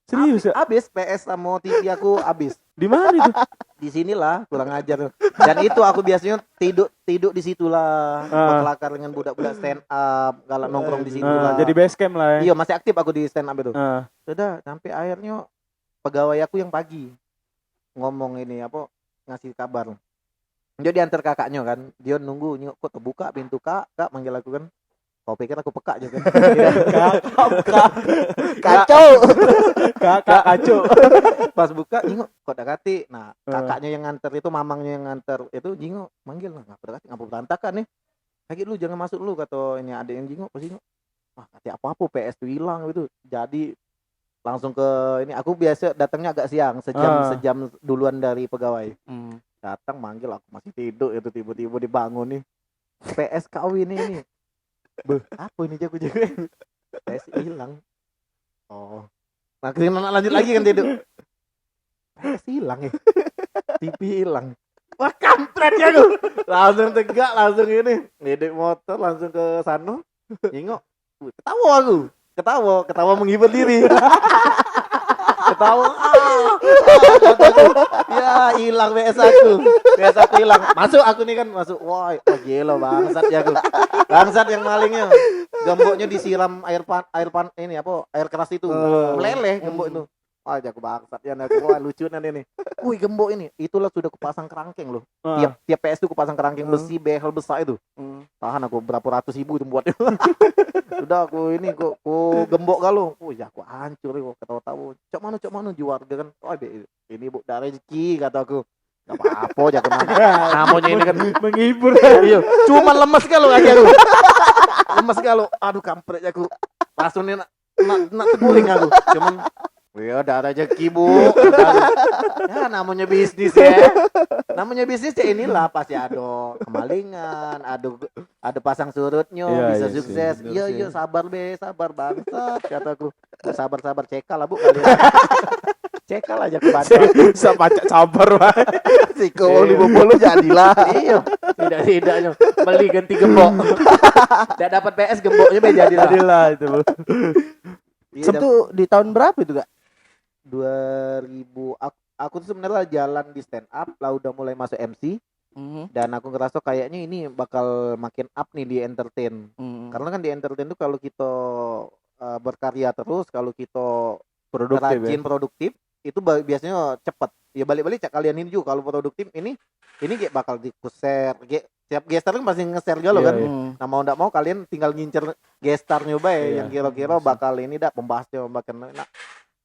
Serius ya? Habis PS sama TV aku habis. Di mana itu? Di sinilah kurang ajar. Dan itu aku biasanya tidur di situlah. Berkelakar dengan budak-budak stand up, galak nongkrong di situ lah. Jadi base camp lah ya. Iya, masih aktif aku di stand up itu. Sudah sampai akhirnya pegawai aku yang pagi ngomong ini ngasih kabar. Dia diantar kakaknya kan. Dia nunggu kok terbuka pintu kak manggil aku kan. Kau pikir aku peka aja kan? Kacau. Kakak kacau. Pas buka jingok kok dekati. Nah, kakaknya yang nganter itu, mamangnya yang nganter itu jingok manggil lah, ngapa dekati, ngapa berantakan nih? Lagi lu jangan masuk lu, kata ini ada yang jingok, pas jingok. Wah, kata apa-apa PS tuh hilang gitu. Jadi langsung ke ini, aku biasa datangnya agak siang, sejam duluan dari pegawai. Datang manggil, aku masih tidur itu, tiba-tiba dibangun nih. PS kau ini. Apa ini jago-jago? PS hilang. Oh. Nah, lanjut lagi kan tidur. PS hilang ya. TV hilang. Wah, kampret ya aku. Langsung tegak, langsung ini. Ngedek motor langsung ke sana. Nyingok. Ketawa menghibur diri. Ketawa. Ya, hilang PS aku hilang. Masuk aku nih kan, masuk. Wah, gila bangsat ya aku. Bangsat yang malingnya. Gemboknya disiram air keras itu. Meleleh gembok itu. Wah, jago bangsat ya aku. Wah, lucu nanti nih. Wih, gembok ini. Itulah sudah kupasang kerangkeng loh. Tiap PS itu kupasang kerangkeng besi behel besar itu. Tahan aku berapa ratus ribu itu buatnya. Udah aku ini kok gembok kalau. Wih, aku hancur kok ketawa-tawa. Cok mana juarga kan. Oh, ini Bu dari rezeki kata aku. Gak apa-apa jago namanya ini kan menghibur. Iya, cuma lemes kalau aja aku. Lemes kalau. Aduh, kampret aku. Langsung nak teguring aku. Cuman ya udah rezeki Bu. Ya namanya bisnis ya. Namanya bisnis ya inilah pasti ada kemalingan, ada pasang surutnya, bisa sukses. Iya sabar bangsat kataku. Sabar cekal lah Bu kalian. Cekal aja ke baca. Bisa baca sabar wae. Siko 50 jadilah. Iya. Tidak-tidaknya beli ganti gembok. Tidak dapat PS gemboknya jadilah. Jadilah itu. Iya, Itu di tahun berapa itu, Kak? 2000 aku tuh sebenarnya jalan di stand up, lah udah mulai masuk MC dan aku ngerasa kayaknya ini bakal makin up nih di entertain. Karena kan di entertain tuh kalau kita berkarya terus, kalau kita rajin produktif itu biasanya cepet. Ya balik-balik cak kalian ini juga kalau produktif ini kayak bakal di-share. Tiap gestar kan pasti nge-share galau kan. Nah mau ndak mau kalian tinggal ngincer gestarnya bae yang kira-kira bakal ini dah pembahasnya bakal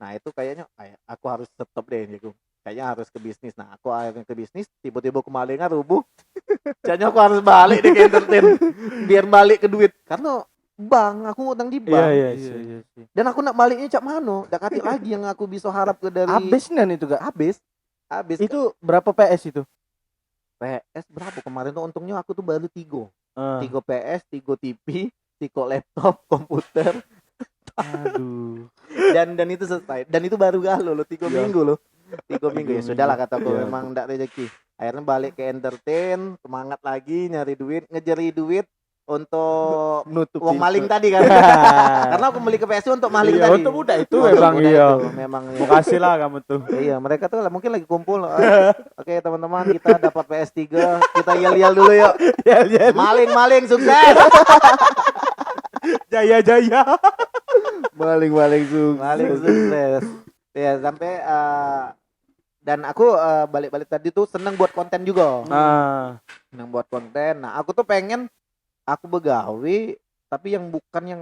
nah itu kayaknya aku harus stop deh gitu. Kayaknya harus ke bisnis. Nah aku akhirnya ke bisnis, tiba-tiba kemalingan rubuh. Kayaknya aku harus balik deh ke entertain biar balik ke duit. Karena aku utang di bank. Iya. Dan aku nak baliknya cak mano, dak katik lagi yang aku bisa harap ke dari Habis kan itu, Kak? habis. Itu berapa PS itu? PS berapa kemarin tuh untungnya aku tuh baru 3 PS, 3 TV, 3 laptop, komputer. Aduh. Dan itu selesai. Dan itu baru galau loh 3 minggu loh. 3 minggu ya sudahlah kataku memang enggak rezeki. Akhirnya balik ke entertain, semangat lagi nyari duit, ngejeri duit untuk Nutup uang maling tadi kan. Karena aku beli ke PSU untuk maling Iya, tadi. untuk muda itu Untuk memang muda iya. itu, memang Mau kasih lah kamu tuh. Iya, mereka tuh mungkin lagi kumpul. Oke, teman-teman, kita dapat PS3, kita yel-yel dulu yuk. Maling sukses. Jaya. Maling sukses. Maling sukses. Ya, sampai dan aku balik-balik tadi tuh seneng buat konten juga. Seneng buat konten. Nah, aku tuh pengen aku begawe tapi yang bukan yang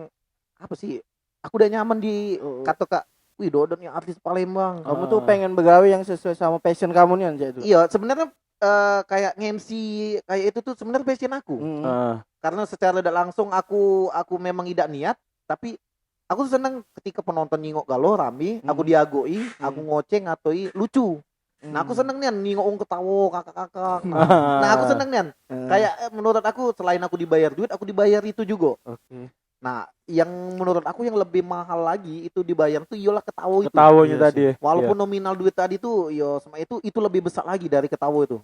apa sih? Aku udah nyaman di kata wih Dodon yang artis Palembang. Kamu tuh pengen begawe yang sesuai sama passion kamu nih Anja itu. Iya, sebenarnya kayak nge-MC kayak itu tuh sebenarnya passion aku. Karena secara tidak langsung aku memang tidak niat, tapi aku seneng ketika penonton nyingok galau rame, aku diagoi, aku ngoceh ngatoi lucu. Nah aku seneng nih nyingok ketawa kakak-kakak. Nah aku seneng nih. Kayak menurut aku selain aku dibayar duit, aku dibayar itu juga. Nah, yang menurut aku yang lebih mahal lagi itu dibayar tuh iyalah ketawa itu. Ketawanya tadi. Walaupun nominal duit tadi tuh yo sama itu lebih besar lagi dari ketawa itu.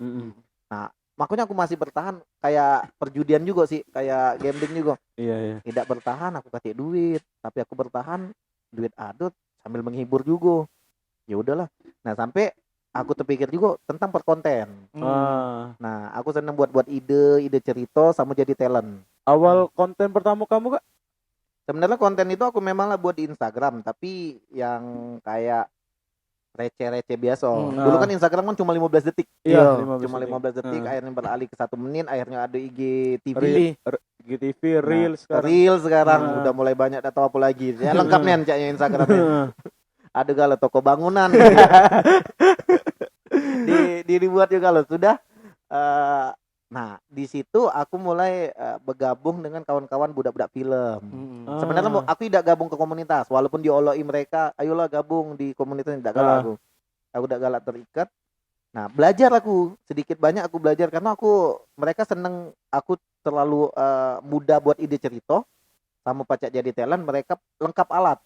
Nah, makanya aku masih bertahan kayak perjudian juga sih, kayak gambling juga. Iya. Tidak bertahan aku kasih duit, tapi aku bertahan duit adut sambil menghibur juga. Ya udahlah. Nah, sampai aku terpikir juga tentang perkonten. Nah, aku seneng buat ide cerita sama jadi talent. Awal konten pertama kamu, Kak? Sebenarnya konten itu aku memang lah buat di Instagram, tapi yang kayak receh-receh biasa. Dulu kan Instagram kan cuma 15 detik. Iya, cuma 15 detik, akhirnya beralih ke 1 menit, akhirnya ada IG TV. IGTV, Reels sekarang. Reels sekarang udah mulai banyak, tak tahu apa lagi. Ya lengkap nih caknya Instagramnya. Ada galau toko bangunan. Dibuat juga loh sudah. Nah di situ aku mulai bergabung dengan kawan-kawan budak-budak film. Sebenarnya aku tidak gabung ke komunitas, walaupun dioloi mereka, ayolah gabung di komunitas, tidak galak aku tidak galak terikat. Nah belajar aku sedikit banyak aku belajar karena mereka seneng aku terlalu muda buat ide cerita, sama pacak jadi talent mereka lengkap alat.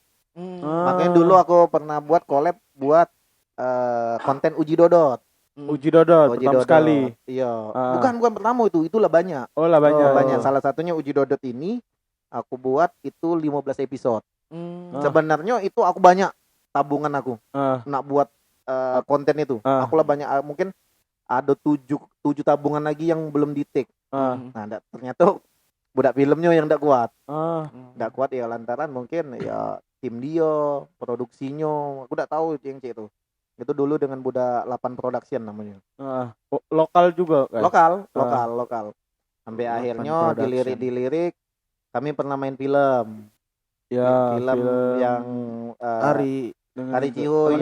Makanya dulu aku pernah buat collab buat konten Uji Dodot. Pertama sekali. Iya. Bukan pertama itulah banyak. Oh lah banyak. Banyak. Salah satunya Uji Dodot ini aku buat itu 15 episode. Sebenarnya itu aku banyak tabungan aku nak buat konten itu. Aku lah banyak, mungkin ada 7 tabungan lagi yang belum di take. Nah, ternyata budak filmnya yang enggak kuat. Enggak kuat ya lantaran mungkin ya tim dia, produksinya, aku enggak tahu yang itu. Itu dulu dengan budak 8 production namanya. Lokal juga kan? Lokal. Sampai akhirnya dilirik kami pernah main film. Ya, film yang Ari Ciho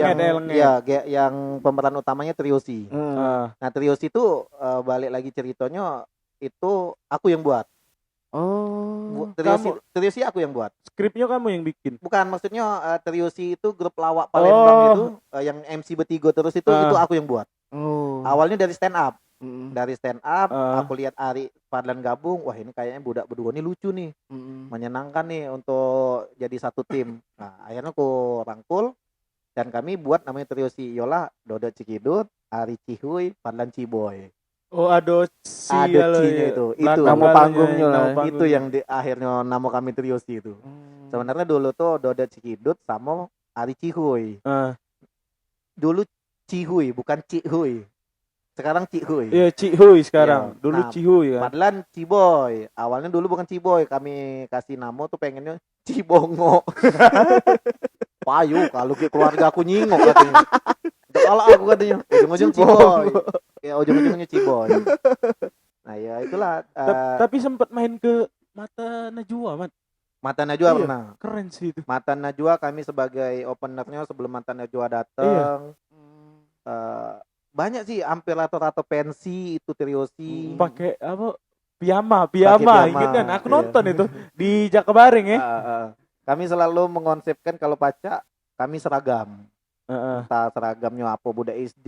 yang pemeran utamanya Triosi. Nah, Triosi itu balik lagi ceritanya itu aku yang buat. Triosi aku yang buat. Skripnya kamu yang bikin? Bukan, maksudnya Triosi itu grup lawak Palembang itu yang MC bertiga terus itu aku yang buat. Awalnya dari stand up. Aku lihat Ari Fadlan gabung, wah ini kayaknya budak berdua ini lucu nih. Menyenangkan nih untuk jadi satu tim. Nah, akhirnya aku rangkul dan kami buat namanya Triosi. Yola Dodot Cikidut, Ari Cihuy, Fadlan Ciboy. Oh, Adoci Adocinya itu. Itu nama panggungnya lah. Itu yang di akhirnya nama kami Triosi itu. Sebenarnya dulu tuh Dodet Cikidut sama Ari Cihuy. Dulu Cihuy bukan Cihuy. Sekarang Cihuy. Iya, Cihuy sekarang. Iya. Dulu Nah, Cihuy kan. Padahal Ciboy. Awalnya dulu bukan Ciboy, kami kasih nama tuh pengennya Cibongo. Payu kalau ke keluarga aku nyingok katanya. Kalau aku katanya ujung-ujung Ciboy. Ya ujung-ujungnya Ciboy. Nah, ya itulah Tapi sempat main ke Mata Najwa, Mat. Mata Najwa Iya. pernah. Keren sih itu. Mata Najwa kami sebagai openernya sebelum Mata Najwa datang. Banyak sih hampir rata-rata pensi itu Triosi. Pakai apa? Piyama, Piyama, ingat kan? Aku iya. nonton itu di Jakabareng ya. Kami selalu mengonsepkan kalau pacak kami seragam. Entah seragamnya apa Budak SD,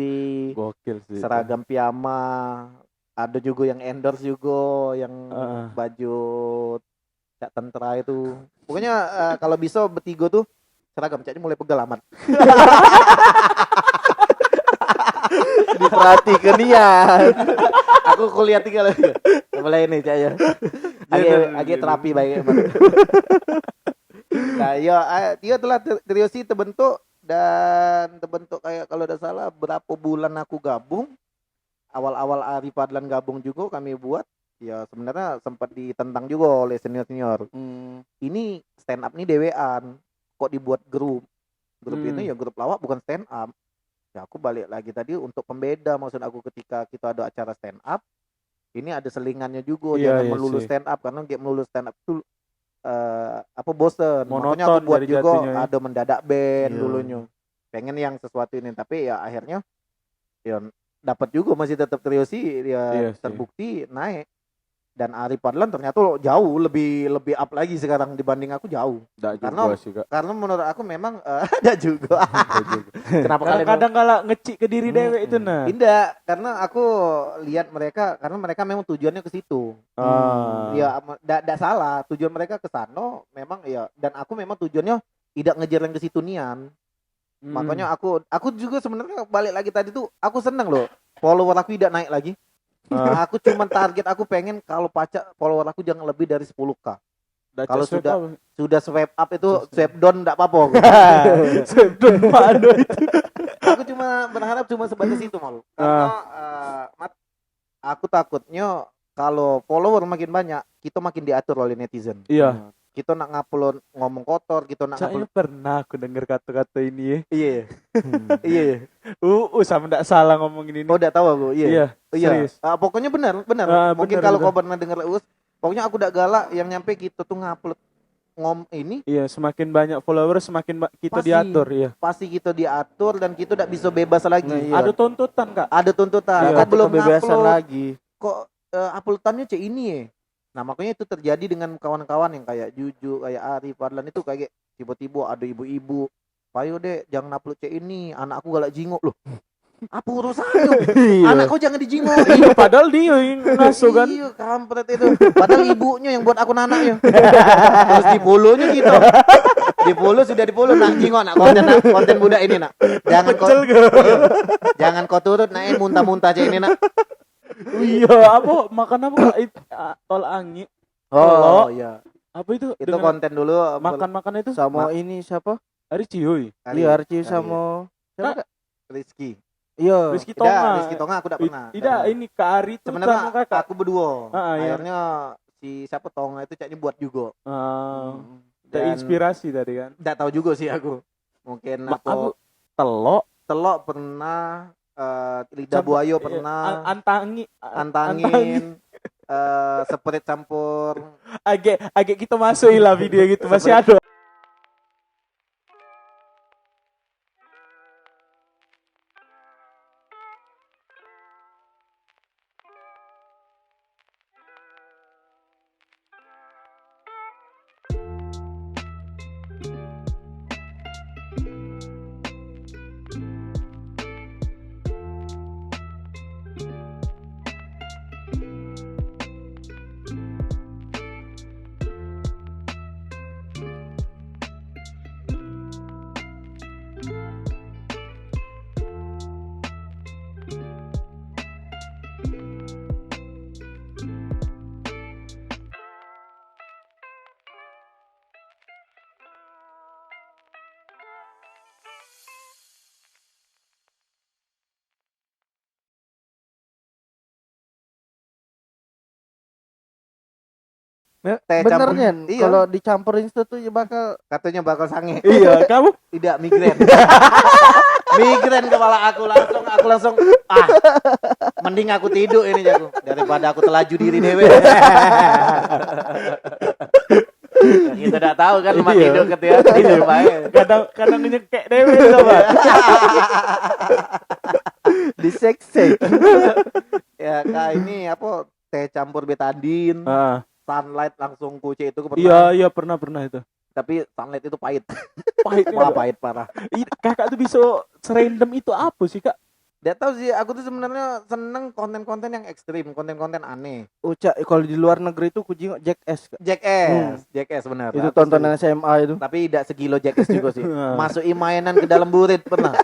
Gokil sih. seragam piyama, ada juga yang endorse juga yang baju cak tentara itu. Pokoknya kalau bisa bertiga tuh seragam caknya mulai pegel amat. Diperhatikan dia. Aku kuliah 3 lagi. Mulai ini cak ya. Agak terapi baik. Nah, dia telah Triosi terbentuk dan terbentuk kayak kalau udah salah berapa bulan aku gabung. Awal-awal Ari Padlan gabung juga kami buat. Ya sebenarnya sempat ditentang juga oleh senior-senior. Ini stand up nih dewean. Kok dibuat grup? Grup ini ya grup lawak bukan stand up. Ya aku balik lagi tadi untuk pembeda, maksud aku ketika kita ada acara stand up, ini ada selingannya juga, jangan melulu stand up karena kayak melulu stand up itu bosen. Makanya aku buat juga ada mendadak band dulunya. Pengen yang sesuatu ini, tapi ya akhirnya ya dapat juga masih tetap Triosi ya terbukti naik. Dan Ari Padlan ternyata jauh lebih up lagi sekarang dibanding aku jauh. Karena menurut aku memang ada juga. Kenapa kadang kala ngecik ke diri dewe itu nah. Tidak, karena aku lihat mereka karena mereka memang tujuannya ke situ. Ya enggak salah, tujuan mereka ke sana memang ya, dan aku memang tujuannya tidak ngejar yang ke situ nian. Makanya aku juga sebenarnya balik lagi tadi tuh aku seneng loh follower aku tidak naik lagi. Aku cuma target aku pengen kalau pacak follower aku jangan lebih dari 10k. Kalau sudah swipe up itu swipe down enggak apa-apa. Swipe down mana itu? Aku cuma berharap cuma sebatas itu malu. Karena aku takutnya kalau follower makin banyak, kita makin diatur oleh netizen. Iya. Kita nak ngupload ngomong kotor, kita nak ngupload. Pernah aku dengar kata-kata ini ya. Iya. Iya. Sama enggak salah ngomongin ini. Oh, enggak tahu aku. Iya. Serius. Pokoknya benar. Mungkin kalau kau pernah dengar pokoknya aku udah galak yang nyampe kita tuh ngupload ini. Iya, semakin banyak follower semakin kita diatur, iya. Pasti kita diatur dan kita tidak bisa bebas lagi. Iya. Ada tuntutan, Kak. Ada tuntutan. Kok belum bebasan lagi. Kok uploadannya cek ini ya? Nah, makanya itu terjadi dengan kawan-kawan yang kayak Juju, kayak Ari Padlan itu kayak tiba-tiba ada ibu-ibu, "Payo deh, jangan upload cek ini, anakku galak jingok." Loh. Apa urusannya? Anakku jangan dijingok. Iya, padahal dia yang ngasuh kan. Iya, kampret itu. Padahal ibunya yang buat akun anaknya. Terus di follow-nya gitu. Di follow sudah di follow nak jingok nak konten budak ini nak. Jangan kau turut nak muntah-muntah cek ini nak. Iya, makan apa? Tol angin. Oh, iya. Apa itu? Itu konten dulu makan itu sama ini siapa? Ari Cihuy. Iya, Arci sama siapa? Rizky. Iya. Rizky Tonga aku udah pernah. Tidak, ini Kak Ari tuh sebenarnya kakak. Aku berdua. Iya. Akhirnya si siapa Tonga itu caknya buat juga. Terinspirasi tadi kan. Enggak tahu juga sih aku. Mungkin aku telok pernah, lidah buaya pernah, antangin, seperit campur. Agak kita masuk lah video gitu masih ada. Teh campur. Benernya Iya. kalau dicampurin itu tuh ya bakal Katanya bakal sange. Iya, kamu Tidak, migrain. Migrain kepala aku langsung mending aku tidur ini jago daripada aku telaju diri dewe. Kita tidak tahu kan rumah Iya. tidur ketika tidur baik. kadang nyekek dewe sama. disek-sek. Ya kak ini apa teh campur betadine, sunlight langsung kucing itu pernah. Iya, pernah itu. Tapi sunlight itu pahit. Pahit. Wah, pahit parah. Kakak tuh bisa serandom itu apa sih, Kak? Tidak tahu sih, aku tuh sebenarnya seneng konten-konten yang ekstrim, konten-konten aneh. Ucap kalau di luar negeri tuh kucing Jackass. Jackass benar. Itu Aku tontonan SMA itu. tapi tidak segilo Jackass juga sih. Masukin mainan ke dalam burit pernah.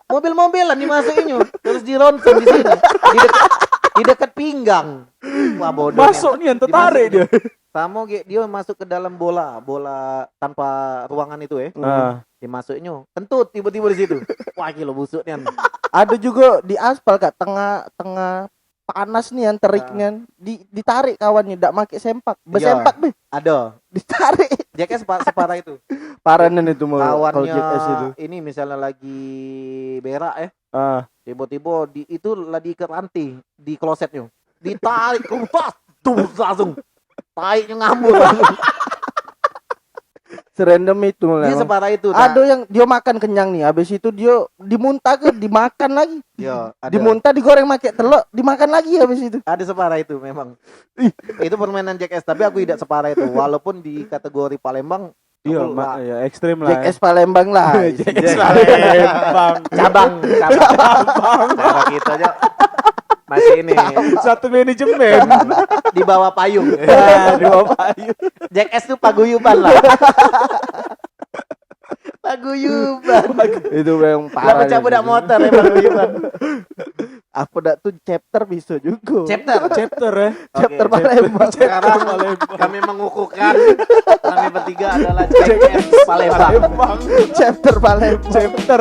Mobil-mobilan dimasukinnya, terus dironsen di sini. Di dekat pinggang. Wah bodoh. Masuk nih yang tertarik dia. Sama dia masuk ke dalam bola tanpa ruangan itu ya. Dimasukinnya, kentut tiba-tiba di situ. Wah gila busuknya. Ada juga di aspal Kak, tengah panas nih yang teriknya ditarik kawannya ndak make sempak. Besempak be. Ada. Ditarik. Jackass separah itu. Parahan itu mau kalau Kawannya Jackass itu. ini misalnya lagi berak ya. Tiba-tiba itu lagi ke ranting di klosetnya. Ditarik kelupas, tuh langsung. Taiknya ngambur. Serandom itu Dia memang. separah itu. Ada yang dia makan kenyang nih, habis itu dia dimuntah ke dimakan lagi. Iya, ada. Dimuntah digoreng pakai telur, dimakan lagi habis itu. Ada separah itu memang. Itu permainan Jackass, tapi aku tidak separah itu. Walaupun di kategori Palembang Iya, aku lah. ya ekstrim lah. Jackass Palembang lah. Jackass Palembang. cabang. Daerah kita aja masih ini Satu manajemen. di bawah payung. Di bawah payung. Jackass tuh paguyuban lah. Paguyuban. Itu yang Lah parah. pecah budak motor ya paguyuban. Apa dak tuh chapter bisa juga. Chapter ya. Chapter Oke. Palembang. Sekarang kami mengukuhkan kami bertiga adalah Jackass Palembang. Chapter Palembang. Chapter.